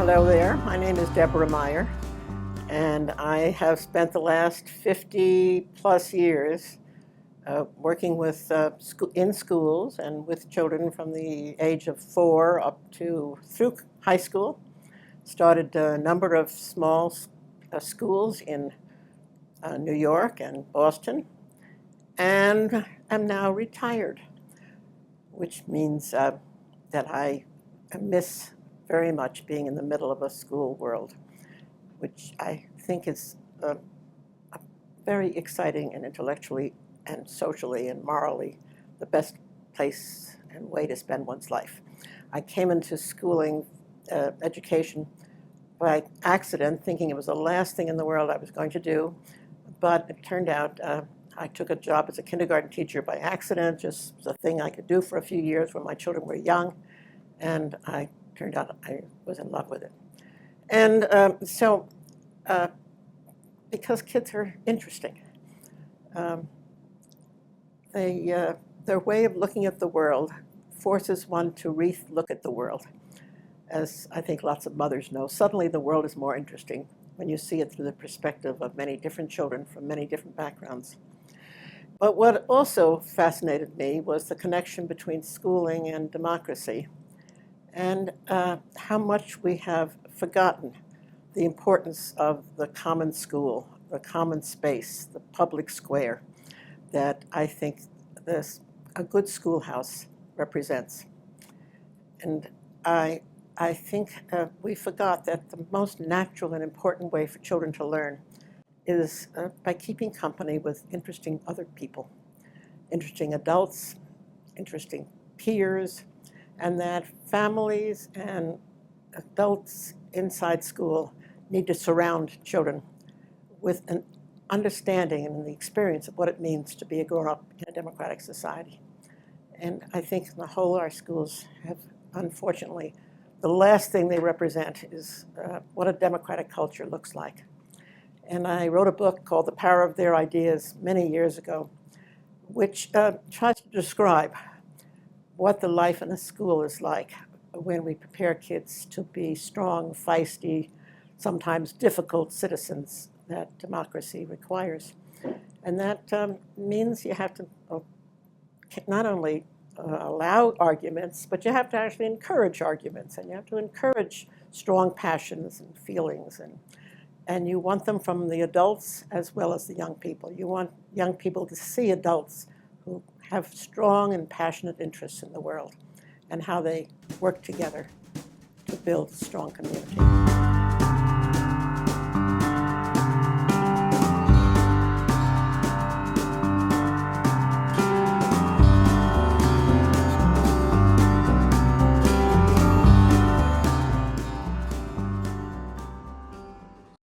Hello there, my name is Deborah Meier, and I have spent the last 50 plus years working with in schools and with children from the age of 4 up to through high school. Started a number of small schools in New York and Boston, and am now retired, which means that I miss very much being in the middle of a school world, which I think is a very exciting and intellectually and socially and morally the best place and way to spend one's life. I came into schooling, education, by accident, thinking it was the last thing in the world I was going to do, but it turned out I took a job as a kindergarten teacher by accident, just a thing I could do for a few years when my children were young, and turned out I was in love with it. And because kids are interesting, their way of looking at the world forces one to re-look at the world. As I think lots of mothers know, suddenly the world is more interesting when you see it through the perspective of many different children from many different backgrounds. But what also fascinated me was the connection between schooling and democracy, and how much we have forgotten the importance of the common school, the common space, the public square that I think a good schoolhouse represents. And I think we forgot that the most natural and important way for children to learn is by keeping company with interesting other people, interesting adults, interesting peers, and that families and adults inside school need to surround children with an understanding and the experience of what it means to be a grown-up in a democratic society. And I think on the whole, our schools have, unfortunately, the last thing they represent is what a democratic culture looks like. And I wrote a book called The Power of Their Ideas many years ago, which tries to describe what the life in a school is like when we prepare kids to be strong, feisty, sometimes difficult citizens that democracy requires. And that means you have to not only allow arguments, but you have to actually encourage arguments, and you have to encourage strong passions and feelings, and you want them from the adults as well as the young people. You want young people to see adults who have strong and passionate interests in the world and how they work together to build a strong community.